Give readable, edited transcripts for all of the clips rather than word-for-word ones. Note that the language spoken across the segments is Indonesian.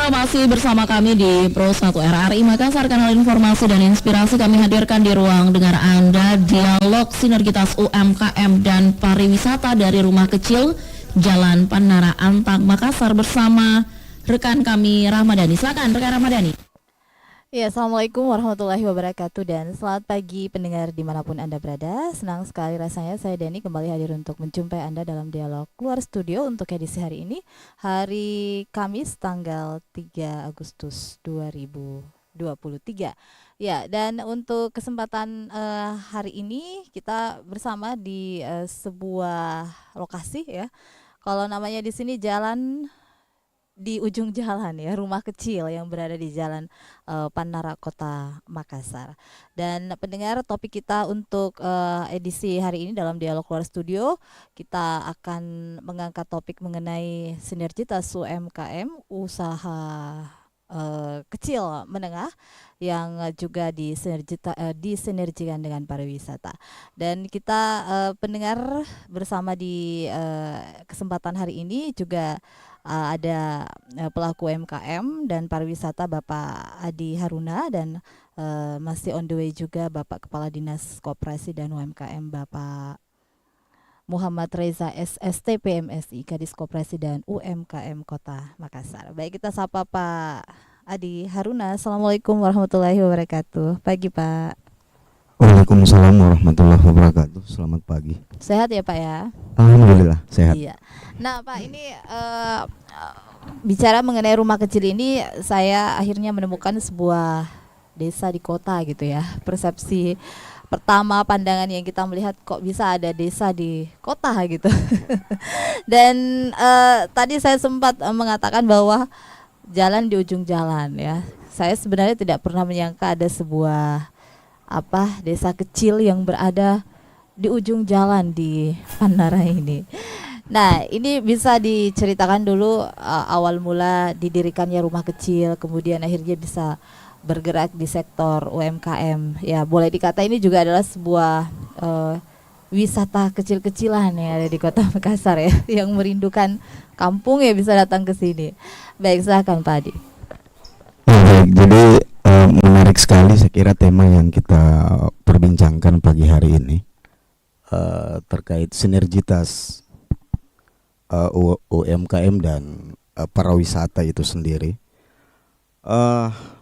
Anda masih bersama kami di Pro 1 RRI Makassar, kanal informasi dan inspirasi. Kami hadirkan di ruang dengar Anda dialog sinergitas UMKM dan pariwisata dari rumah kecil Jalan Panara Antang Makassar bersama rekan kami Rahmadani. Silakan rekan Rahmadani. Ya, Assalamualaikum warahmatullahi wabarakatuh dan selamat pagi pendengar dimanapun Anda berada. Senang sekali rasanya saya Deni kembali hadir untuk menjumpai Anda dalam dialog luar studio untuk edisi hari ini, hari Kamis tanggal 3 Agustus 2023. Ya, dan untuk kesempatan hari ini kita bersama di sebuah lokasi ya. Kalau namanya di sini jalan di ujung jalan ya, rumah kecil yang berada di Jalan Panara Kota Makassar. Dan pendengar, topik kita untuk edisi hari ini dalam dialog luar studio, kita akan mengangkat topik mengenai sinergitas UMKM, usaha kecil menengah yang juga disinergikan dengan pariwisata. Dan kita pendengar bersama di kesempatan hari ini juga ada pelaku UMKM dan pariwisata Bapak Adi Haruna dan masih on the way juga Bapak Kepala Dinas Koperasi dan UMKM Bapak Muhammad Reza SST PMSI Kadis Koperasi dan UMKM Kota Makassar. Baik, kita sapa Pak Adi Haruna. Assalamualaikum warahmatullahi wabarakatuh. Pagi Pak. Waalaikumsalam warahmatullahi wabarakatuh. Selamat pagi. Sehat ya Pak ya? Alhamdulillah sehat. Iya. Nah Pak, ini bicara mengenai rumah kecil ini, saya akhirnya menemukan sebuah desa di kota gitu ya. Persepsi pertama, pandangan yang kita melihat, kok bisa ada desa di kota gitu. Dan tadi saya sempat mengatakan bahwa jalan di ujung jalan ya. Saya sebenarnya tidak pernah menyangka ada sebuah desa kecil yang berada di ujung jalan di Panara ini. Nah, ini bisa diceritakan dulu awal mula didirikannya rumah kecil, kemudian akhirnya bisa bergerak di sektor UMKM. Ya, boleh dikata ini juga adalah sebuah wisata kecil-kecilan yang ada di Kota Makassar ya, yang merindukan kampung ya bisa datang ke sini. Baik, silakan Pak Adi. Baik, jadi menarik sekali saya kira tema yang kita perbincangkan pagi hari ini terkait sinergitas UMKM dan pariwisata itu sendiri.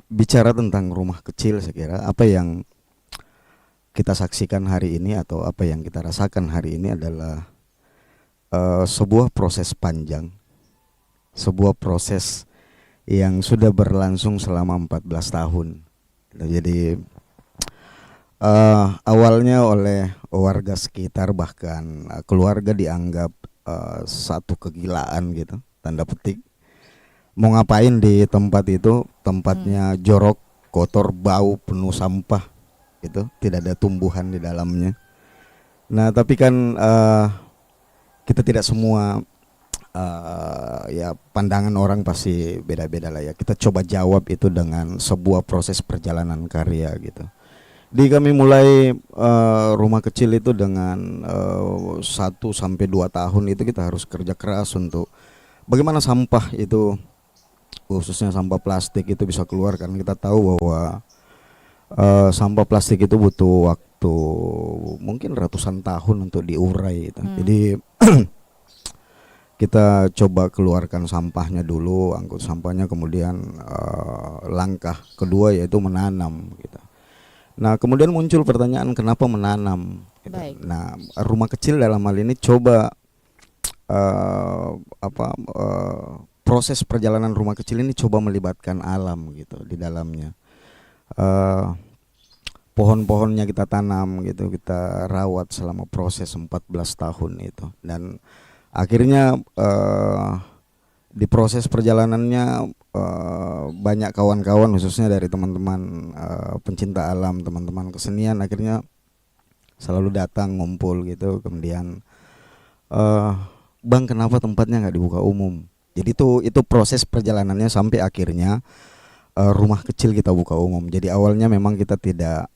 Bicara tentang rumah kecil, saya kira apa yang kita saksikan hari ini atau apa yang kita rasakan hari ini adalah sebuah proses panjang, sebuah proses yang sudah berlangsung selama 14 tahun. Jadi awalnya oleh warga sekitar, bahkan keluarga dianggap satu kegilaan gitu, tanda petik. Mau ngapain di tempat itu, tempatnya jorok, kotor, bau, penuh sampah gitu, tidak ada tumbuhan di dalamnya. Nah, tapi kan kita tidak semua ya, pandangan orang pasti beda-beda lah ya. Kita coba jawab itu dengan sebuah proses perjalanan karya gitu. Di kami mulai rumah kecil itu dengan 1 sampai 2 tahun itu kita harus kerja keras untuk bagaimana sampah itu, khususnya sampah plastik itu bisa keluar, kan kita tahu bahwa sampah plastik itu butuh waktu mungkin ratusan tahun untuk diurai gitu. Jadi kita coba keluarkan sampahnya dulu, angkut sampahnya, kemudian langkah kedua yaitu menanam gitu. Nah, kemudian muncul pertanyaan kenapa menanam gitu. Nah, rumah kecil dalam hal ini coba proses perjalanan rumah kecil ini coba melibatkan alam gitu di dalamnya. Pohon-pohonnya kita tanam gitu, kita rawat selama proses 14 tahun itu, dan akhirnya di proses perjalanannya banyak kawan-kawan, khususnya dari teman-teman pencinta alam, teman-teman kesenian, akhirnya selalu datang ngumpul gitu. Kemudian bang, kenapa tempatnya nggak dibuka umum? Jadi itu proses perjalanannya sampai akhirnya rumah kecil kita buka umum. Jadi awalnya memang kita tidak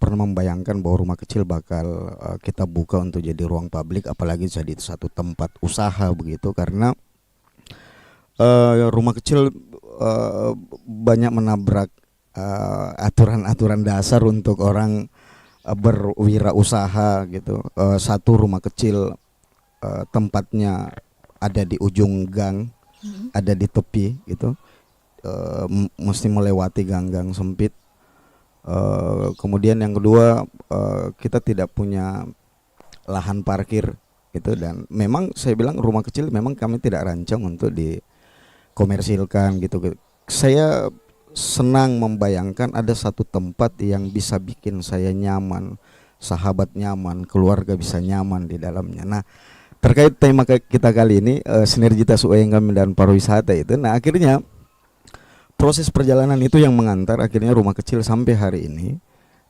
pernah membayangkan bahwa rumah kecil bakal kita buka untuk jadi ruang publik, apalagi jadi satu tempat usaha begitu, karena Rumah kecil banyak menabrak aturan-aturan dasar untuk orang berwirausaha gitu. Satu, rumah kecil tempatnya ada di ujung gang, ada di tepi gitu. Mesti melewati gang-gang sempit. Kemudian yang kedua, kita tidak punya lahan parkir gitu, dan memang saya bilang rumah kecil memang kami tidak rancang untuk dikomersilkan gitu. Saya senang membayangkan ada satu tempat yang bisa bikin saya nyaman, sahabat nyaman, keluarga bisa nyaman di dalamnya. Nah, terkait tema kita kali ini, sinergitas UMKM dan pariwisata itu, nah akhirnya proses perjalanan itu yang mengantar akhirnya rumah kecil sampai hari ini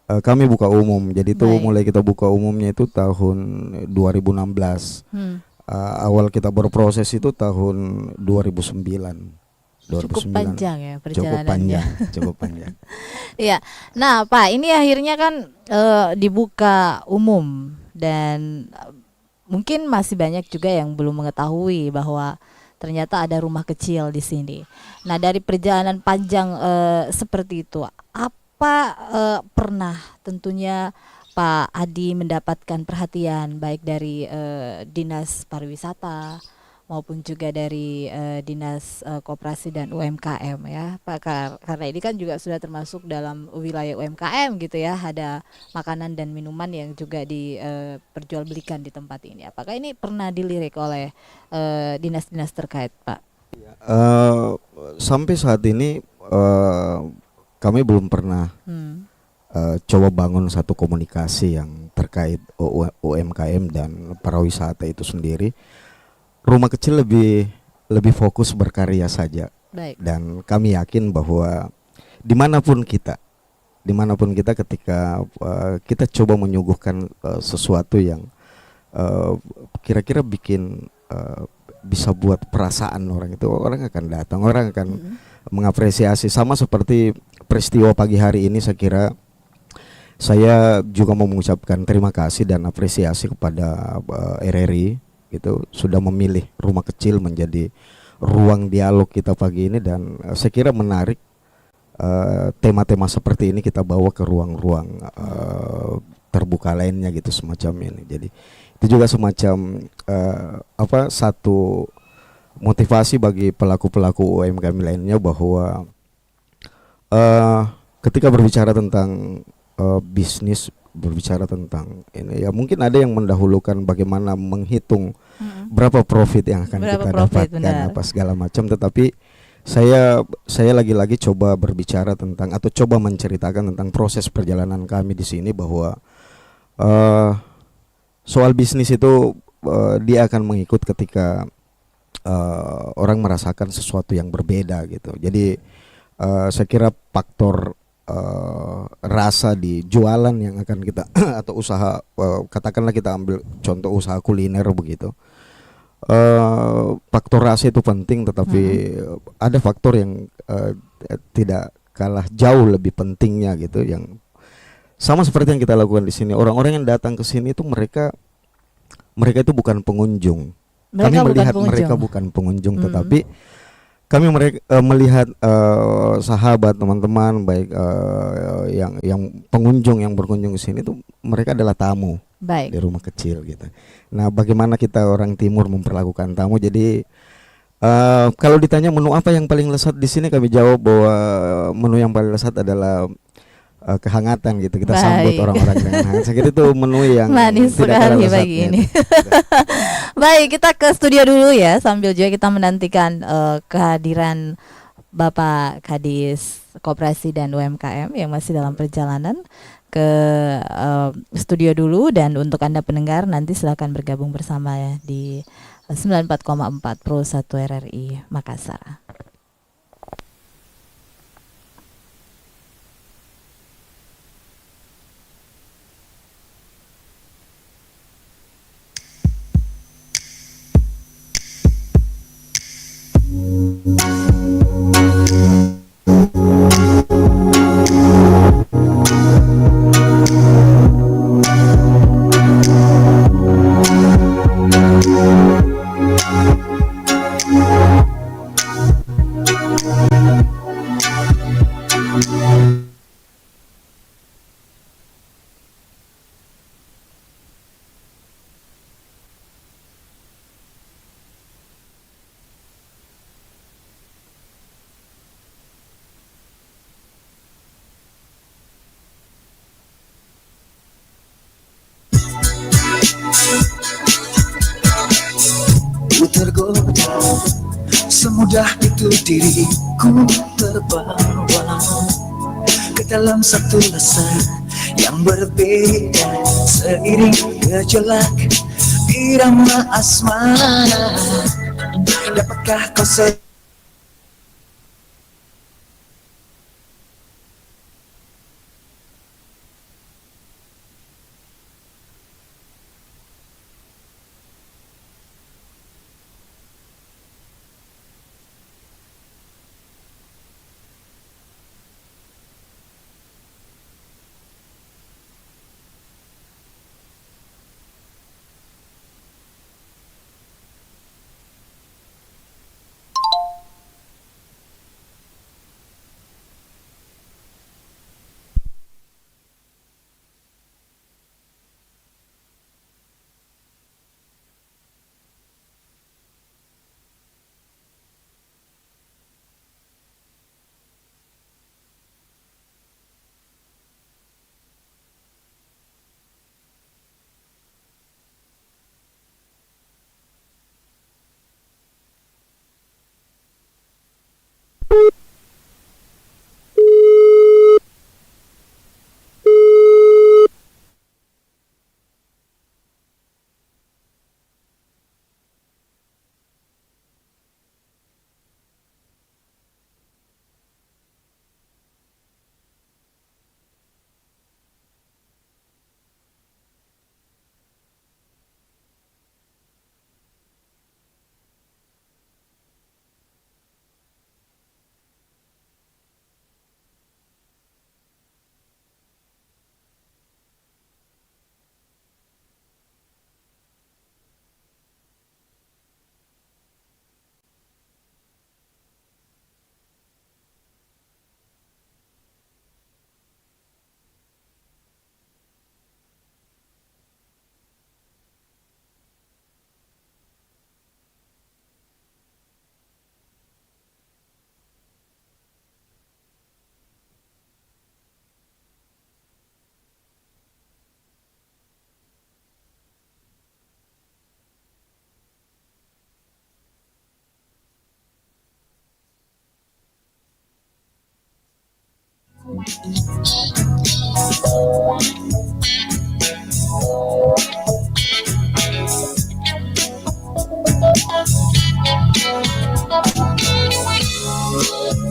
kami buka umum. Jadi itu mulai kita buka umumnya itu tahun 2016. Awal kita berproses itu tahun 2009. Cukup panjang ya perjalanannya. Cukup panjang. Iya. Nah, Pak, ini akhirnya kan dibuka umum dan mungkin masih banyak juga yang belum mengetahui bahwa ternyata ada rumah kecil di sini. Nah, dari perjalanan panjang seperti itu, apa pernah tentunya Pak Adi mendapatkan perhatian baik dari Dinas Pariwisata maupun juga dari Dinas Koperasi dan UMKM ya Pak, karena ini kan juga sudah termasuk dalam wilayah UMKM gitu ya, ada makanan dan minuman yang juga diperjualbelikan di tempat ini. Apakah ini pernah dilirik oleh dinas-dinas terkait, Pak? Sampai saat ini kami belum pernah coba bangun satu komunikasi yang terkait UMKM dan pariwisata itu sendiri. Rumah kecil lebih fokus berkarya saja. Baik. Dan kami yakin bahwa dimanapun kita ketika kita coba menyuguhkan sesuatu yang kira-kira bikin bisa buat perasaan orang itu, orang akan datang, orang akan mengapresiasi. Sama seperti peristiwa pagi hari ini, saya kira saya juga mau mengucapkan terima kasih dan apresiasi kepada RRI itu sudah memilih rumah kecil menjadi ruang dialog kita pagi ini, dan saya kira menarik tema-tema seperti ini kita bawa ke ruang-ruang terbuka lainnya gitu, semacam ini. Jadi itu juga semacam satu motivasi bagi pelaku-pelaku UMKM lainnya bahwa ketika berbicara tentang bisnis, berbicara tentang ini ya, mungkin ada yang mendahulukan bagaimana menghitung berapa profit yang akan kita dapatkan apa segala macam, tetapi saya lagi-lagi coba berbicara tentang atau coba menceritakan tentang proses perjalanan kami di sini, bahwa soal bisnis itu dia akan mengikut ketika orang merasakan sesuatu yang berbeda gitu. Jadi saya kira faktor rasa di jualan yang akan kita atau usaha, katakanlah kita ambil contoh usaha kuliner begitu, faktor rasa itu penting, tetapi ada faktor yang tidak kalah jauh lebih pentingnya gitu, yang sama seperti yang kita lakukan di sini. Orang-orang yang datang ke sini itu mereka itu bukan pengunjung. Kami melihat mereka bukan pengunjung, tetapi kami melihat sahabat, teman-teman baik yang pengunjung yang berkunjung ke sini itu mereka adalah tamu. Baik. Di rumah kecil gitu. Nah, bagaimana kita orang timur memperlakukan tamu? Jadi kalau ditanya menu apa yang paling lezat di sini, kami jawab bahwa menu yang paling lezat adalah kehangatan gitu. Kita sambut orang-orang dengan hangat. Saya kira itu menu yang manis tidak kalah sekali lezatnya pagi ini. Baik, kita ke studio dulu ya, sambil juga kita menantikan kehadiran Bapak Kadis Koperasi dan UMKM yang masih dalam perjalanan ke studio dulu. Dan untuk Anda pendengar, nanti silakan bergabung bersama ya di 94,4 Pro 1 RRI Makassar. mudah itu diriku terbawa ke dalam satu rasa yang berbeda, seiring gejolak irama asmara. Dapatkah kau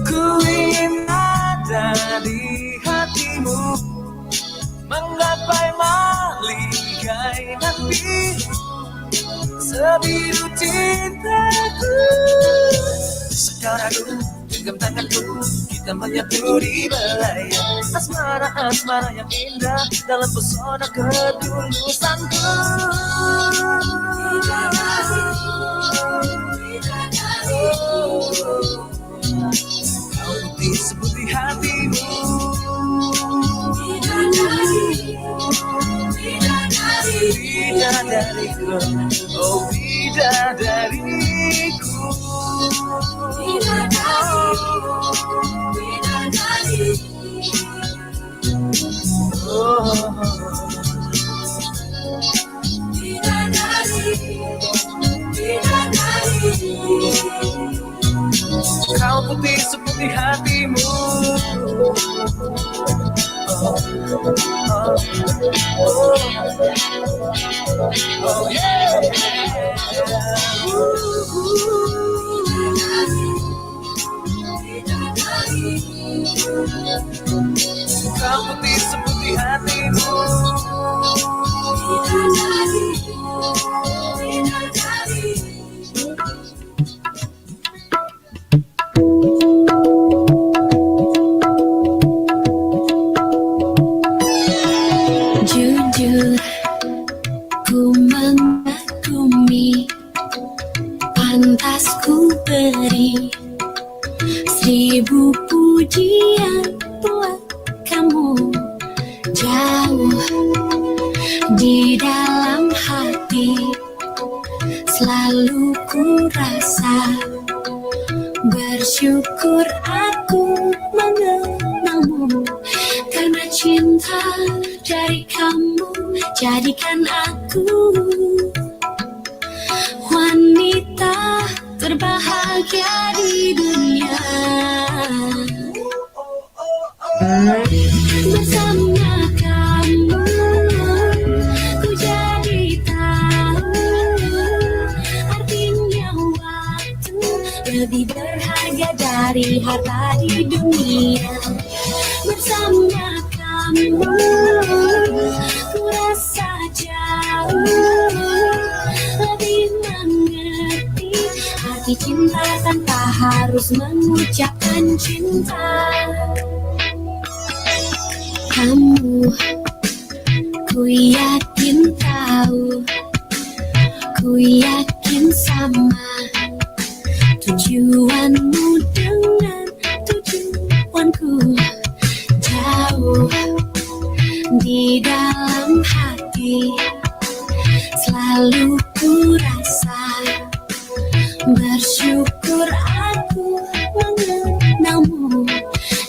ku ingin ada di hatimu, menggapai maligai nan biru, sebiru cintaku. Sekarang genggam tanganku, kita menyatu di belaya asmara-asmara yang indah dalam pesona ketulusanku. Kau putih seputih hatimu, bidadariku, oh bidadariku. Kau putih seputih hatimu, oh yeah. Kau putih seputih hatimu, jujur ku mengagumi, pantas ku beri 1000 pujian buat kamu. Jauh di dalam hati selalu ku rasa bersyukur aku mengenalmu, karena cinta dari kamu jadikan aku wanita terbahagia di dari harta di dunia. Bersama kamu ku rasa jauh lebih mengerti arti cinta tanpa harus mengucapkan cinta. Kamu ku yakin tahu, ku yakin sama tujuanmu dengan tujuanku. Jauh di dalam hati selalu ku rasa bersyukur aku mengenalmu,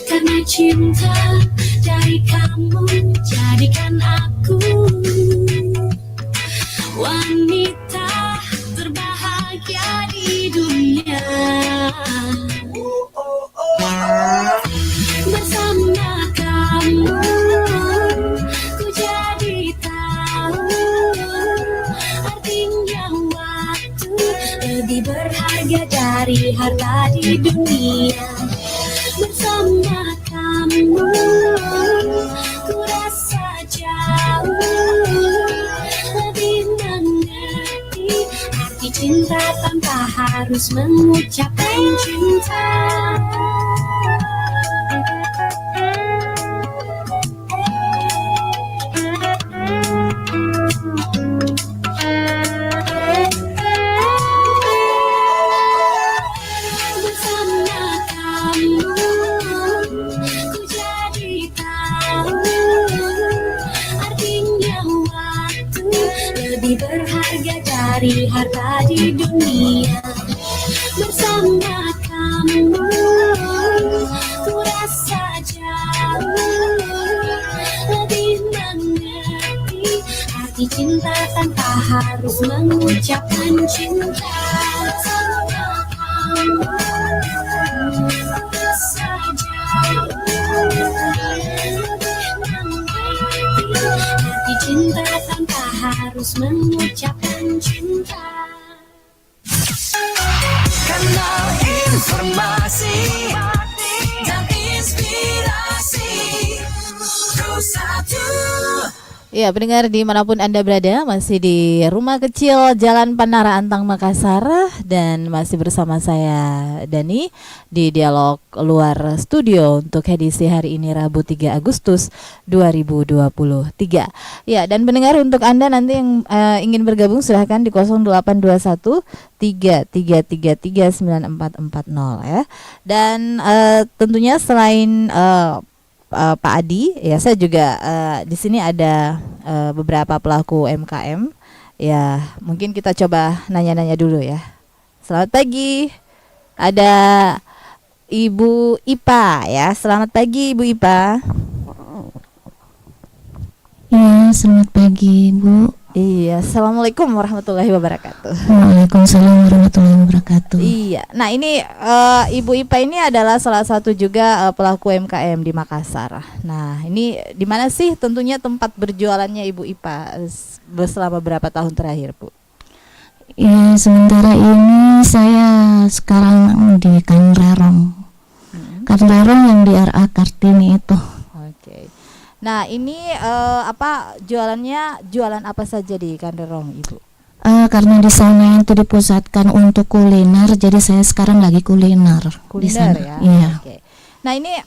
karena cinta dari kamu jadikan aku wanita terbahagia di dunia. Bersama kamu ku jadi tahu artinya waktu lebih berharga dari harta di dunia. Bersama kamu ku rasa jauh lebih mengerti arti cinta tanpa harus mengucapkan cinta. Bersama kamu ku jadi tahu artinya waktu lebih berharga dari harta di dunia. Bersama kamu ku rasa jauh lebih mengerti arti cinta tanpa harus mengucapkan cinta. Bersama kamu ku rasa jauh lebih mengerti arti cinta tanpa harus mengucapkan cinta. Kanal informasi dan inspirasi Terus satu. Ya, pendengar dimanapun Anda berada, masih di Rumah Kecil Jalan Panara Antang Makassar, dan masih bersama saya Dani di Dialog Luar Studio untuk edisi hari ini Rabu 3 Agustus 2023. Ya, dan pendengar, untuk Anda nanti yang ingin bergabung silahkan di 0821 3333 9440 ya. Dan tentunya selain Pak Adi, ya saya juga di sini ada beberapa pelaku UMKM. Ya, mungkin kita coba nanya-nanya dulu ya. Selamat pagi, ada Ibu Ipa ya. Selamat pagi Ibu Ipa. Ya, selamat pagi Bu. Iya, assalamualaikum warahmatullahi wabarakatuh. Waalaikumsalam warahmatullahi wabarakatuh. Iya, nah ini Ibu Ipa ini adalah salah satu juga pelaku UMKM di Makassar. Nah, ini di mana sih tentunya tempat berjualannya Ibu Ipa selama berapa tahun terakhir, Bu? Ya, sementara ini saya sekarang di Kanrerong. Kanrerong yang di RA Kartini itu. Oke. Nah, ini jualannya apa saja di Kanrerong, Ibu? Karena di sana itu dipusatkan untuk kuliner, jadi saya sekarang lagi kuliner di sana. Ya. Iya. Oke. Nah, ini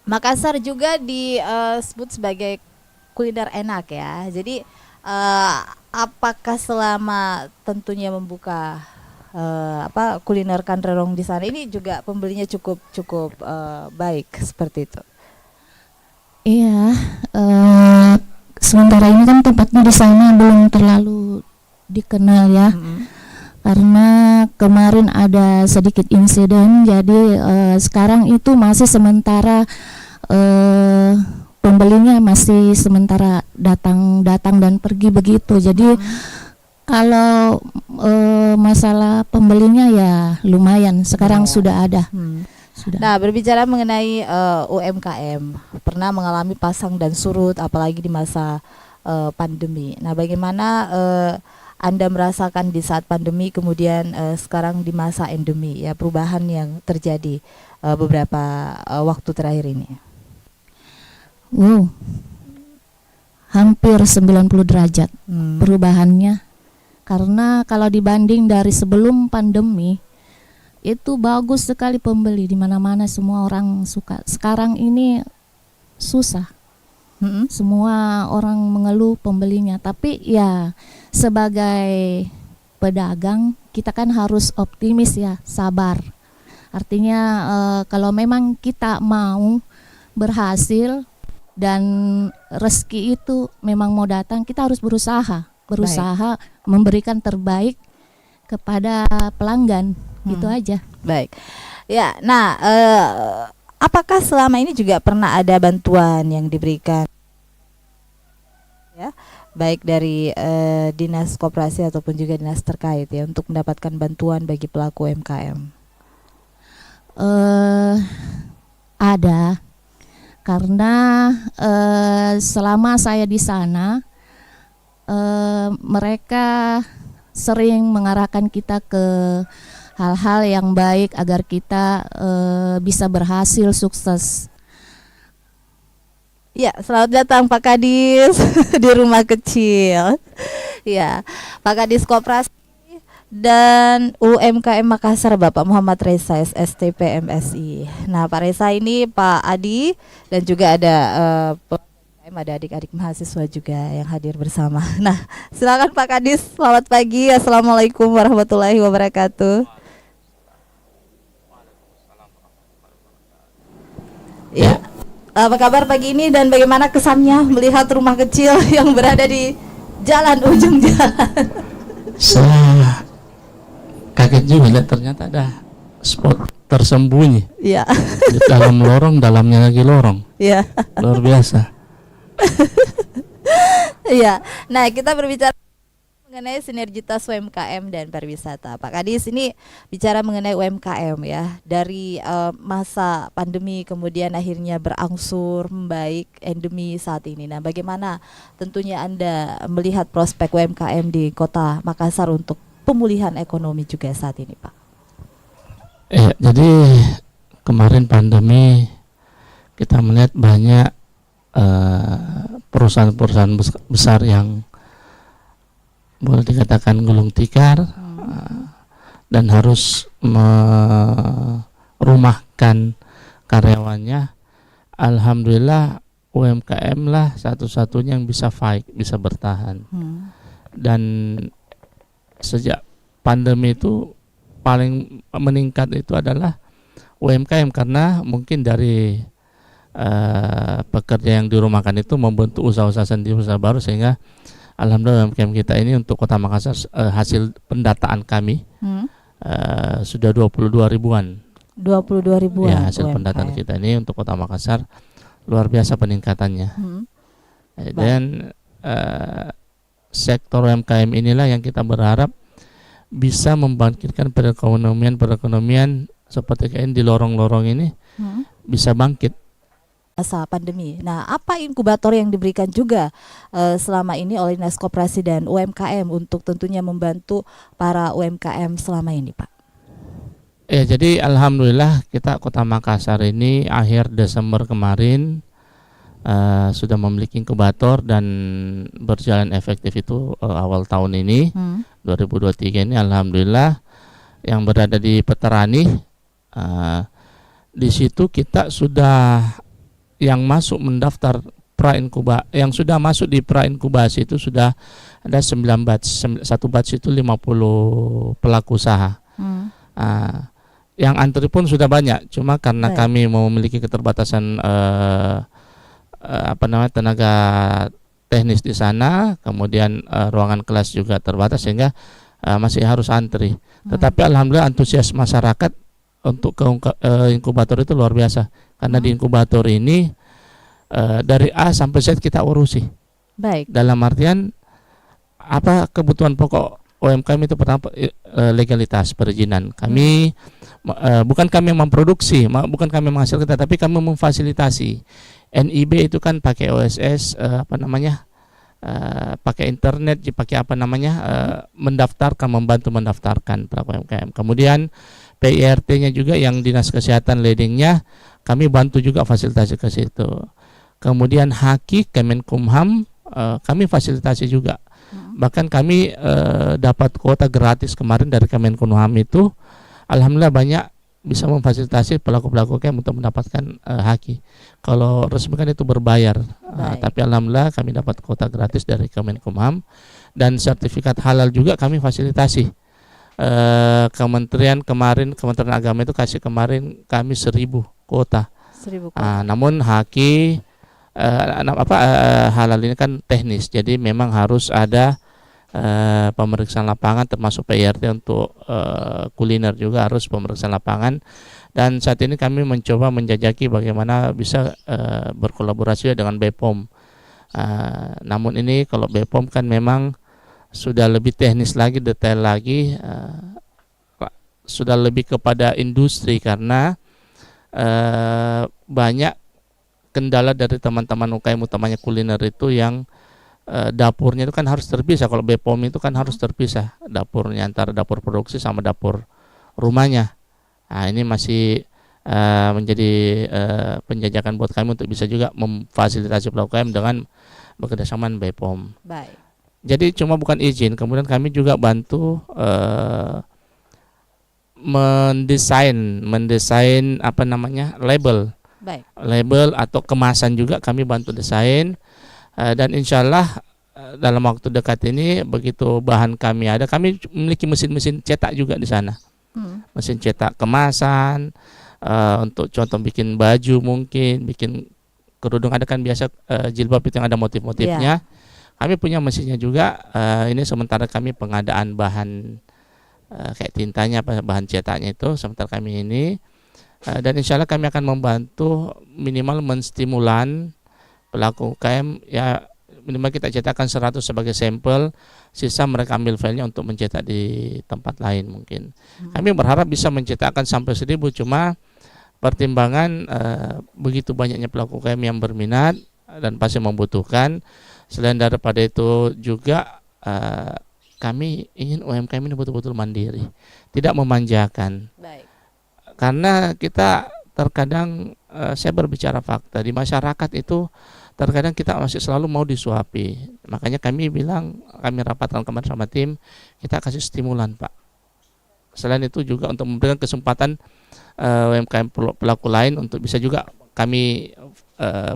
Makassar juga disebut sebagai kuliner enak ya. Jadi apakah selama tentunya membuka kuliner Kanrerong di sana ini juga pembelinya cukup baik seperti itu? Iya. Sementara ini kan tempatnya di sana belum terlalu dikenal ya. Karena kemarin ada sedikit insiden, jadi sekarang itu masih sementara pembelinya masih sementara datang dan pergi begitu. Jadi kalau masalah pembelinya ya lumayan sekarang sudah ada. Sudah. Nah, berbicara mengenai UMKM, pernah mengalami pasang dan surut apalagi di masa pandemi. Nah, bagaimana Anda merasakan di saat pandemi kemudian sekarang di masa endemi ya, perubahan yang terjadi beberapa waktu terakhir ini? Wow, hampir 90 derajat perubahannya. Karena kalau dibanding dari sebelum pandemi itu bagus sekali pembeli, di mana-mana semua orang suka. Sekarang ini susah. Semua orang mengeluh pembelinya, tapi ya sebagai pedagang kita kan harus optimis ya, sabar. Artinya kalau memang kita mau berhasil dan rezeki itu memang mau datang, kita harus berusaha memberikan terbaik kepada pelanggan. Gitu aja. Baik. Ya, nah apakah selama ini juga pernah ada bantuan yang diberikan ya, baik dari dinas koperasi ataupun juga dinas terkait ya, untuk mendapatkan bantuan bagi pelaku UMKM? Ada, karena selama saya di sana mereka sering mengarahkan kita ke hal-hal yang baik agar kita bisa berhasil sukses. Ya, selamat datang Pak Kadis di rumah kecil. Ya, Pak Kadis Koperasi dan UMKM Makassar, Bapak Muhammad Reza SSTP MSI. Nah, Pak Reza ini Pak Adi dan juga ada ada adik-adik mahasiswa juga yang hadir bersama. Nah, silakan Pak Kadis. Selamat pagi. Assalamualaikum warahmatullahi wabarakatuh. Ya, apa kabar pagi ini dan bagaimana kesannya melihat rumah kecil yang berada di jalan ujung jalan? Saya kaget juga lihat ternyata ada spot tersembunyi. Iya. Di dalam lorong, dalamnya lagi lorong. Iya. Luar biasa. Iya. Nah, kita berbicara mengenai sinergitas UMKM dan pariwisata. Pak Kadis ini bicara mengenai UMKM ya, dari masa pandemi kemudian akhirnya berangsur membaik endemi saat ini. Nah, bagaimana tentunya Anda melihat prospek UMKM di Kota Makassar untuk pemulihan ekonomi juga saat ini, Pak? Ya, jadi kemarin pandemi kita melihat banyak perusahaan-perusahaan besar yang boleh dikatakan gulung tikar dan harus merumahkan karyawannya. Alhamdulillah UMKM lah satu-satunya yang bisa fight, bisa bertahan. Dan sejak pandemi itu paling meningkat itu adalah UMKM, karena mungkin dari pekerja yang dirumahkan itu membentuk usaha-usaha sendiri, usaha baru, sehingga alhamdulillah UMKM kita ini untuk Kota Makassar hasil pendataan kami sudah 22 ribuan. 22 ribuan. Ya, hasil pendataan kita ini untuk Kota Makassar luar biasa peningkatannya. Dan sektor UMKM inilah yang kita berharap bisa membangkitkan perekonomian seperti kayak di lorong-lorong ini bisa bangkit masa pandemi. Nah, apa inkubator yang diberikan juga selama ini oleh Dinas Koperasi dan UMKM untuk tentunya membantu para UMKM selama ini, Pak? Ya, jadi alhamdulillah kita Kota Makassar ini akhir Desember kemarin sudah memiliki inkubator dan berjalan efektif itu awal tahun ini 2023 ini alhamdulillah yang berada di Peterani. Di situ kita sudah yang masuk mendaftar yang sudah masuk di pra-inkubasi itu sudah ada 9 batch. Satu batch itu 50 pelaku usaha. Yang antri pun sudah banyak, cuma karena kami memiliki keterbatasan tenaga teknis di sana, kemudian ruangan kelas juga terbatas sehingga masih harus antri. Tetapi alhamdulillah antusias masyarakat untuk inkubator itu luar biasa, karena di inkubator ini dari A sampai Z kita urusi. Baik. Dalam artian apa kebutuhan pokok UMKM itu? Pertama legalitas perizinan. Kami bukan kami yang memproduksi, bukan kami menghasilkan, tapi kami memfasilitasi. NIB itu kan pakai OSS pakai internet, pakai apa namanya, mendaftarkan, membantu mendaftarkan pelaku UMKM. Kemudian PIRT-nya juga yang Dinas Kesehatan leadingnya, kami bantu juga fasilitasi ke situ. Kemudian Haki, Kemenkumham, kami fasilitasi juga. Bahkan kami dapat kuota gratis kemarin dari Kemenkumham itu, alhamdulillah banyak bisa memfasilitasi pelaku-pelaku UMKM untuk mendapatkan Haki. Kalau resmi kan itu berbayar, tapi alhamdulillah kami dapat kuota gratis dari Kemenkumham, dan sertifikat halal juga kami fasilitasi. Kementerian Agama itu kasih kemarin kami 1.000 kuota. 1.000 kuota. Namun Haki halal ini kan teknis, jadi memang harus ada pemeriksaan lapangan, termasuk PIRT untuk kuliner juga harus pemeriksaan lapangan. Dan saat ini kami mencoba menjajaki bagaimana bisa berkolaborasi dengan BPOM. Namun ini kalau BPOM kan memang sudah lebih teknis lagi, detail lagi, sudah lebih kepada industri, karena banyak kendala dari teman-teman UKM utamanya kuliner itu yang dapurnya itu kan harus terpisah. Kalau BPOM itu kan harus terpisah dapurnya, antara dapur produksi sama dapur rumahnya. Nah, ini masih menjadi penjajakan buat kami untuk bisa juga memfasilitasi pelaku UKM dengan bekerjasama dengan BPOM. Baik. Jadi cuma bukan izin, kemudian kami juga bantu mendesain apa namanya, label. Baik. Label atau kemasan juga kami bantu desain, dan insya Allah dalam waktu dekat ini begitu bahan kami ada, kami memiliki mesin-mesin cetak juga di sana. Mesin cetak kemasan, untuk contoh bikin baju, mungkin bikin kerudung, ada kan biasa jilbab itu yang ada motif-motifnya. Kami punya mesinnya juga. Ini sementara kami pengadaan bahan kayak tintanya, bahan cetaknya itu sementara kami ini. Dan insya Allah kami akan membantu minimal menstimulan pelaku UKM, ya minimal kita cetakkan 100 sebagai sampel, sisa mereka ambil filenya untuk mencetak di tempat lain mungkin. Kami berharap bisa mencetakkan sampai 1.000, cuma pertimbangan begitu banyaknya pelaku UKM yang berminat dan pasti membutuhkan. Selain daripada itu juga kami ingin UMKM ini betul-betul mandiri, tidak memanjakan. Baik. Karena kita terkadang, saya berbicara fakta, di masyarakat itu terkadang kita masih selalu mau disuapi. Makanya kami bilang, kami rapatkan kemarin sama tim, kita kasih stimulan Pak. Selain itu juga untuk memberikan kesempatan UMKM pelaku lain untuk bisa juga kami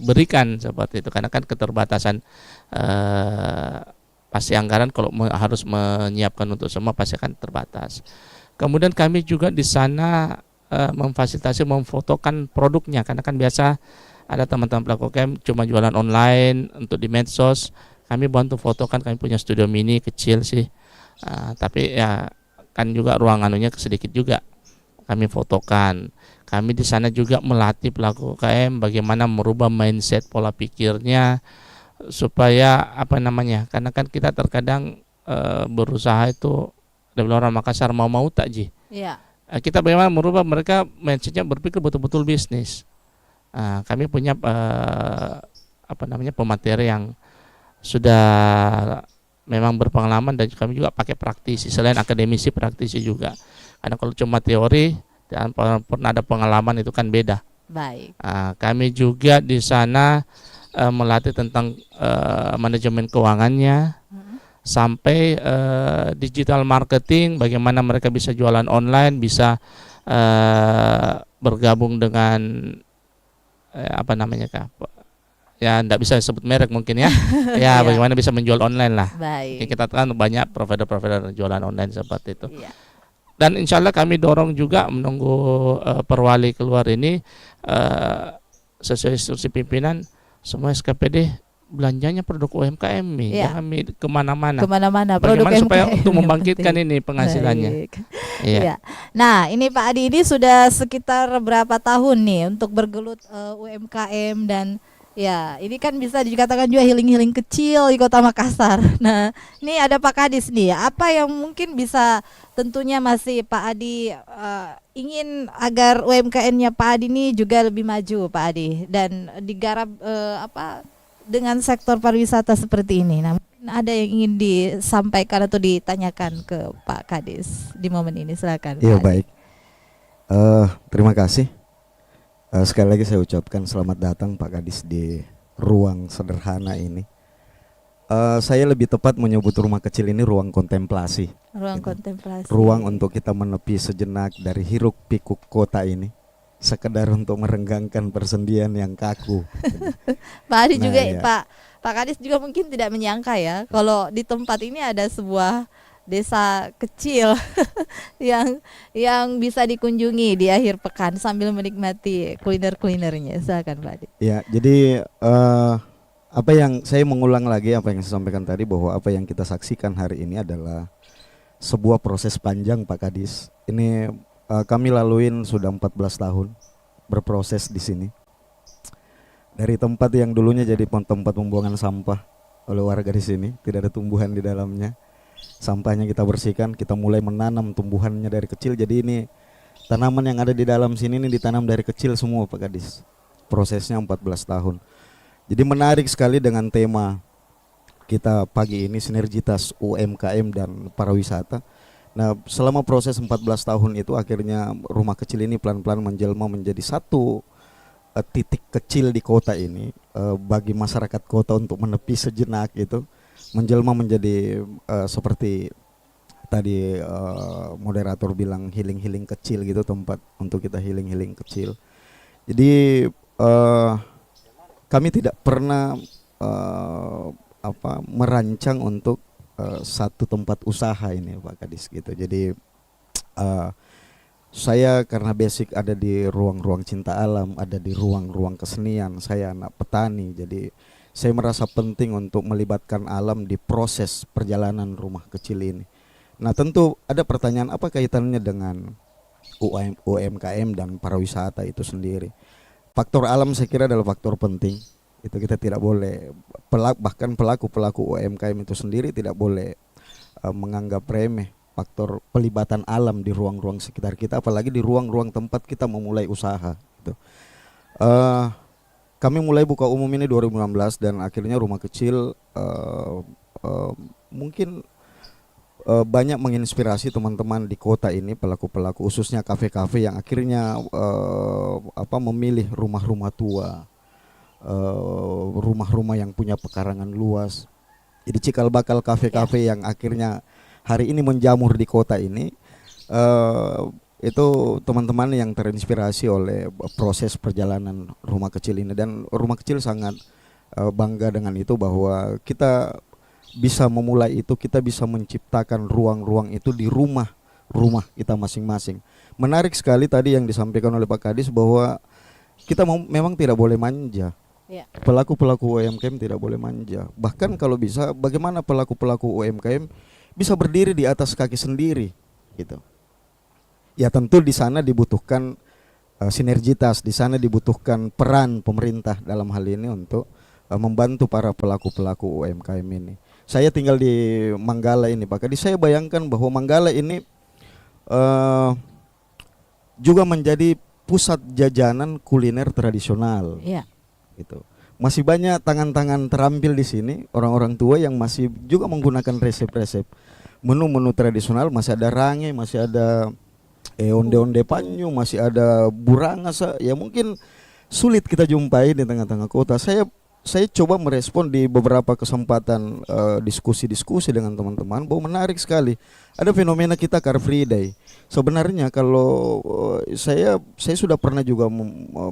berikan seperti itu, karena kan keterbatasan pasti anggaran kalau harus menyiapkan untuk semua pasti kan terbatas. Kemudian kami juga di sana memfasilitasi memfotokan produknya, karena kan biasa ada teman-teman pelaku UMKM cuma jualan online untuk di medsos. Kami bantu fotokan, kami punya studio mini kecil sih, tapi ya kan juga ruangannya sedikit juga kami fotokan. Kami di sana juga melatih pelaku UKM bagaimana merubah mindset, pola pikirnya, supaya apa namanya, karena kan kita terkadang berusaha itu dari orang Makassar mau tak Ji. Iya. Kita bagaimana merubah mereka mindsetnya berpikir betul-betul bisnis. Kami punya apa namanya, pemateri yang sudah memang berpengalaman, dan kami juga pakai praktisi, selain akademisi praktisi juga. Karena kalau cuma teori dan pernah ada pengalaman itu kan beda. Baik. Kami juga di sana melatih tentang manajemen keuangannya, sampai digital marketing, bagaimana mereka bisa jualan online, bisa bergabung dengan apa namanya Kak? Ya enggak bisa sebut merek mungkin ya. Ya bagaimana bisa menjual online lah. Baik. Kita kan banyak provider-provider jualan online seperti itu. Iya. Dan insya Allah kami dorong juga menunggu perwali keluar ini, sesuai instruksi pimpinan, semua SKPD belanjanya produk UMKM nih, jangan kemana-mana. Produk bagaimana supaya UMKM untuk membangkitkan ini penghasilannya. Iya. Nah, ini Pak Adi ini sudah sekitar berapa tahun nih untuk bergelut UMKM, dan ya ini kan bisa dikatakan juga healing kecil di Kota Makassar. Nah, ini ada Pak Kadis nih, apa yang mungkin bisa, tentunya masih Pak Adi ingin agar UMKM-nya Pak Adi ini juga lebih maju Pak Adi, dan digarap dengan sektor pariwisata seperti ini. Nah, mungkin ada yang ingin disampaikan atau ditanyakan ke Pak Kadis di momen ini, silakan. Iya, Pak. baik. Terima kasih. Sekali lagi saya ucapkan selamat datang Pak Kadis di ruang sederhana ini. Saya lebih tepat menyebut rumah kecil ini ruang kontemplasi. Ruang Gitu. kontemplasi. Ruang untuk kita menepi sejenak dari hiruk pikuk kota ini, sekedar untuk merenggangkan persendian yang kaku. Pak Adi Nah, juga ya. Pak Kadis juga mungkin tidak menyangka ya kalau di tempat ini ada sebuah desa kecil yang bisa dikunjungi di akhir pekan sambil menikmati kuliner-kulinernya. Silakan Pak Adi. Ya, jadi apa yang saya mengulang lagi apa yang saya sampaikan tadi, bahwa apa yang kita saksikan hari ini adalah sebuah proses panjang Pak Kadis. Ini kami laluin sudah 14 tahun berproses di sini. Dari tempat yang dulunya jadi tempat pembuangan sampah oleh warga di sini, tidak ada tumbuhan di dalamnya. Sampahnya kita bersihkan, kita mulai menanam tumbuhannya dari kecil. Jadi ini tanaman yang ada di dalam sini ini ditanam dari kecil semua Pak Kadis. Prosesnya 14 tahun. Jadi menarik sekali dengan tema kita pagi ini, sinergitas UMKM dan pariwisata. Nah, selama proses 14 tahun itu akhirnya rumah kecil ini pelan-pelan menjelma menjadi satu titik kecil di kota ini, bagi masyarakat kota untuk menepi sejenak itu, menjelma menjadi seperti tadi moderator bilang healing kecil gitu, tempat untuk kita healing kecil. Jadi kami tidak pernah merancang untuk satu tempat usaha ini Pak Kadis gitu. Jadi saya karena basic ada di ruang-ruang cinta alam, ada di ruang-ruang kesenian, saya anak petani, jadi saya merasa penting untuk melibatkan alam di proses perjalanan rumah kecil ini. Nah, tentu ada pertanyaan, apa kaitannya dengan UMKM dan pariwisata itu sendiri. Faktor alam saya kira adalah faktor penting. Itu kita tidak boleh, bahkan pelaku-pelaku UMKM itu sendiri tidak boleh menganggap remeh faktor pelibatan alam di ruang-ruang sekitar kita, apalagi di ruang-ruang tempat kita memulai usaha gitu. Kami mulai buka umum ini 2016 dan akhirnya rumah kecil mungkin banyak menginspirasi teman-teman di kota ini, pelaku-pelaku khususnya kafe-kafe yang akhirnya memilih rumah-rumah tua, rumah-rumah yang punya pekarangan luas. Jadi cikal bakal kafe-kafe yang akhirnya hari ini menjamur di kota ini, itu teman-teman yang terinspirasi oleh proses perjalanan rumah kecil ini, dan rumah kecil sangat bangga dengan itu, bahwa kita bisa memulai itu, kita bisa menciptakan ruang-ruang itu di rumah kita masing-masing. Menarik sekali tadi yang disampaikan oleh Pak Kadis bahwa kita memang tidak boleh manja. Pelaku-pelaku UMKM tidak boleh manja. Bahkan kalau bisa, bagaimana pelaku-pelaku UMKM bisa berdiri di atas kaki sendiri gitu. Ya tentu di sana dibutuhkan sinergitas, di sana dibutuhkan peran pemerintah dalam hal ini untuk membantu para pelaku-pelaku UMKM ini. Saya tinggal di Manggala ini Pak Kadis, saya bayangkan bahwa Manggala ini juga menjadi pusat jajanan kuliner tradisional. Gitu. Masih banyak tangan-tangan terampil di sini, orang-orang tua yang masih juga menggunakan resep-resep menu-menu tradisional. Masih ada range, masih ada onde-onde panyu, masih ada burangas. Ya mungkin sulit kita jumpai di tengah-tengah kota. Saya coba merespon di beberapa kesempatan diskusi-diskusi dengan teman-teman bahwa menarik sekali ada fenomena kita Car Free Day. Sebenarnya kalau saya sudah pernah juga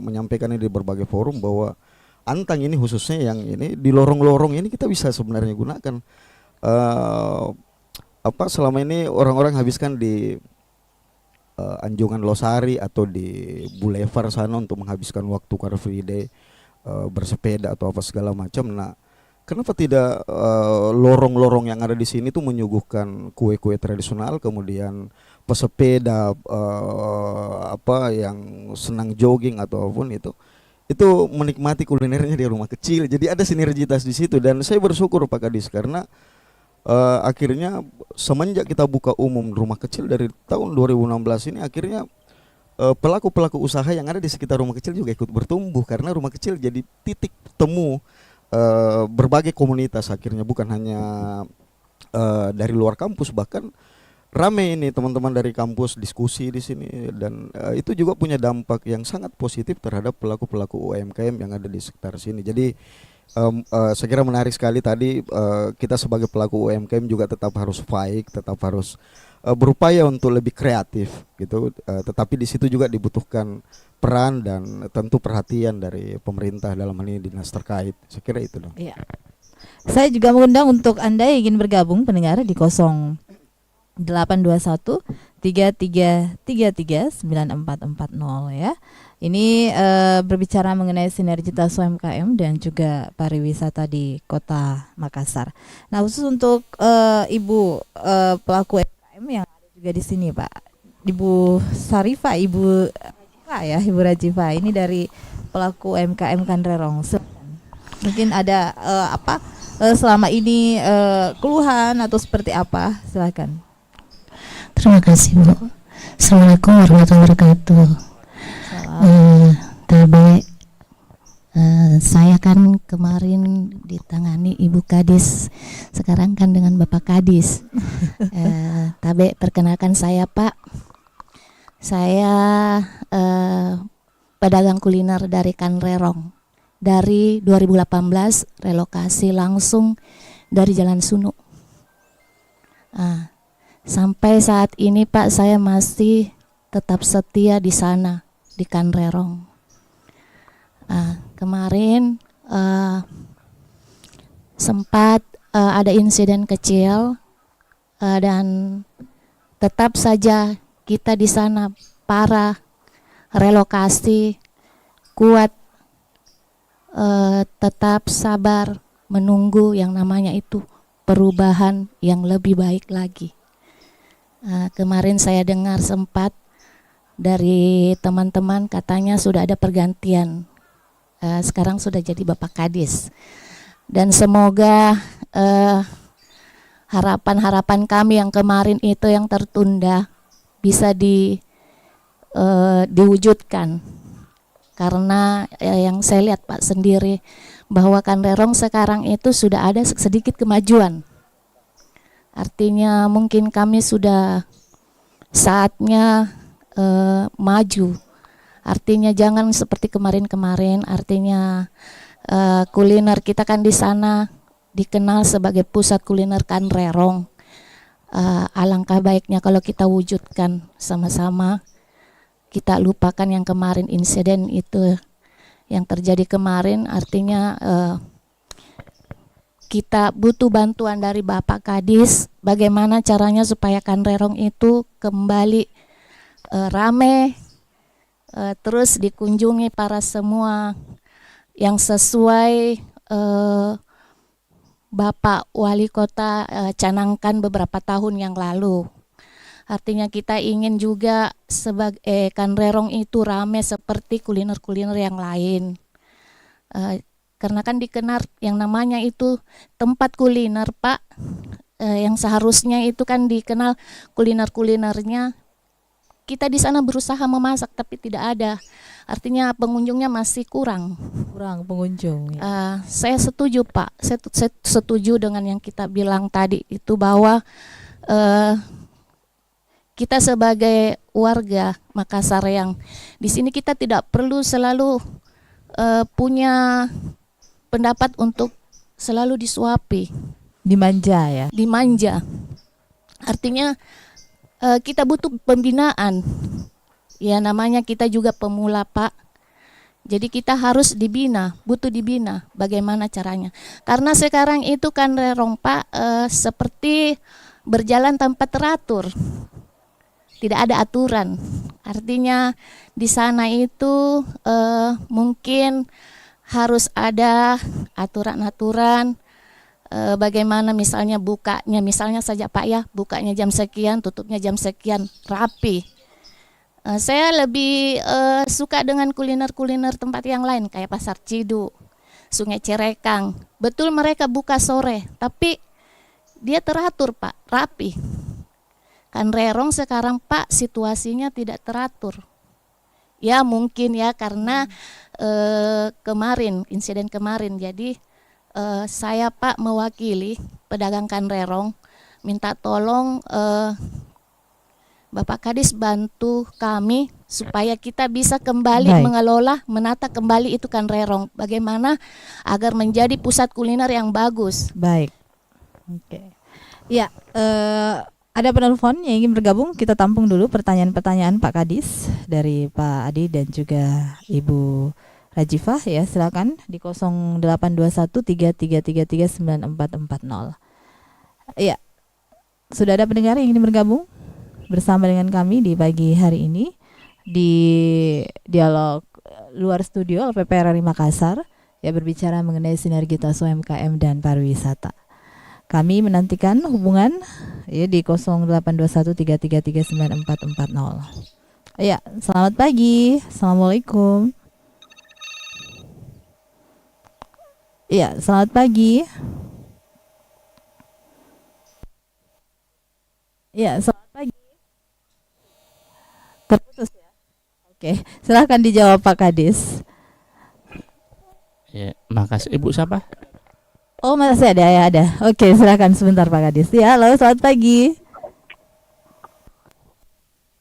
menyampaikan ini di berbagai forum bahwa Antang ini khususnya yang ini di lorong-lorong ini kita bisa sebenarnya gunakan selama ini orang-orang habiskan di Anjungan Losari atau di Boulevard sana untuk menghabiskan waktu Car Free Day, bersepeda atau apa segala macam. Nah, kenapa tidak lorong-lorong yang ada di sini tuh menyuguhkan kue-kue tradisional, kemudian pesepeda yang senang jogging atau apapun itu menikmati kulinernya di rumah kecil. Jadi ada sinergitas di situ, dan saya bersyukur Pak Kadis karena akhirnya semenjak kita buka umum rumah kecil dari tahun 2016 ini, akhirnya pelaku-pelaku usaha yang ada di sekitar rumah kecil juga ikut bertumbuh karena rumah kecil jadi titik temu berbagai komunitas akhirnya, bukan hanya dari luar kampus, bahkan rame ini teman-teman dari kampus diskusi di sini, dan itu juga punya dampak yang sangat positif terhadap pelaku-pelaku UMKM yang ada di sekitar sini. Jadi saya kira menarik sekali tadi, kita sebagai pelaku UMKM juga tetap harus fight, tetap harus berupaya untuk lebih kreatif gitu, tetapi di situ juga dibutuhkan peran dan tentu perhatian dari pemerintah, dalam hal ini dinas terkait. Saya kira itu dong. Iya. Saya juga mengundang untuk Anda yang ingin bergabung pendengar di 0821 3333 9440 ya. Ini berbicara mengenai sinergitas UMKM dan juga pariwisata di Kota Makassar. Nah, khusus untuk ibu pelaku UMKM yang ada juga di sini, Pak. Ibu Sarifah, Ibu Rajifa. Ini dari pelaku UMKM Kanrerong. Mungkin ada selama ini keluhan atau seperti apa? Silakan. Terima kasih, Bu. Assalamualaikum warahmatullahi wabarakatuh. Tabe, saya kan kemarin ditangani Ibu Kadis, sekarang kan dengan Bapak Kadis. Tabe, perkenalkan saya, Pak. Saya pedagang kuliner dari Kanrerong. Dari 2018 relokasi langsung dari Jalan Sunu. Sampai saat ini, Pak, saya masih tetap setia di sana, di Kanrerong. Kemarin sempat ada insiden kecil, dan tetap saja kita di sana para relokasi kuat, tetap sabar menunggu yang namanya itu perubahan yang lebih baik lagi. Kemarin saya dengar sempat dari teman-teman katanya sudah ada pergantian, sekarang sudah jadi Bapak Kadis, dan semoga harapan-harapan kami yang kemarin itu yang tertunda bisa diwujudkan. Karena yang saya lihat, Pak, sendiri bahwa Kanrerong sekarang itu sudah ada sedikit kemajuan. Artinya mungkin kami sudah saatnya maju. Artinya jangan seperti kemarin-kemarin. Artinya kuliner kita kan di sana dikenal sebagai pusat kuliner Kanrerong. Alangkah baiknya kalau kita wujudkan sama-sama. Kita lupakan yang kemarin, insiden itu yang terjadi kemarin. Artinya kita butuh bantuan dari Bapak Kadis, bagaimana caranya supaya Kanrerong itu kembali rame, terus dikunjungi para semua yang sesuai Bapak Wali Kota canangkan beberapa tahun yang lalu. Artinya kita ingin juga sebagai Kanrerong itu rame seperti kuliner-kuliner yang lain. Karena kan dikenal yang namanya itu tempat kuliner, Pak. Yang seharusnya itu kan dikenal kuliner-kulinernya. Kita di sana berusaha memasak tapi tidak ada. Artinya pengunjungnya masih kurang pengunjung. Ya. Saya setuju, Pak. Saya setuju dengan yang kita bilang tadi itu bahwa kita sebagai warga Makassar yang di sini kita tidak perlu selalu punya pendapat untuk selalu disuapi, dimanja ya. Dimanja. Artinya kita butuh pembinaan. Ya namanya kita juga pemula, Pak. Jadi kita harus dibina, butuh dibina. Bagaimana caranya? Karena sekarang itu Kanrerong, Pak, seperti berjalan tanpa teratur. Tidak ada aturan. Artinya di sana itu mungkin harus ada aturan-aturan, bagaimana misalnya bukanya, misalnya saja, Pak, ya, bukanya jam sekian, tutupnya jam sekian, rapi. Saya lebih suka dengan kuliner-kuliner tempat yang lain kayak Pasar Cidu, Sungai Cerekang. Betul mereka buka sore, tapi dia teratur, Pak, rapi. Kanrerong sekarang, Pak, situasinya tidak teratur. Ya mungkin ya karena kemarin, insiden kemarin, jadi Saya Pak mewakili pedagang Kanrerong minta tolong Bapak Kadis bantu kami supaya kita bisa kembali Baik. mengelola, menata kembali itu Kanrerong. Bagaimana agar menjadi pusat kuliner yang bagus. Baik. Oke. Ya, ada penelpon yang ingin bergabung. Kita tampung dulu pertanyaan-pertanyaan Pak Kadis dari Pak Adi dan juga Ibu Rajifah ya. Silakan di 082133339440. Iya. Sudah ada pendengar yang ingin bergabung bersama dengan kami di pagi hari ini di dialog luar studio LPP RRI Makassar ya, berbicara mengenai sinergitas UMKM dan pariwisata. Kami menantikan hubungan ya di 082133339440. Ya, selamat pagi. Assalamualaikum. Ya, selamat pagi. Ya, selamat pagi. Terputus ya. Oke, silahkan dijawab Pak Kadis. Ya, makasih. Ibu siapa? Oh, masih ada ya, ada. Oke, silakan sebentar Pak Kadis. Ya, halo, selamat pagi.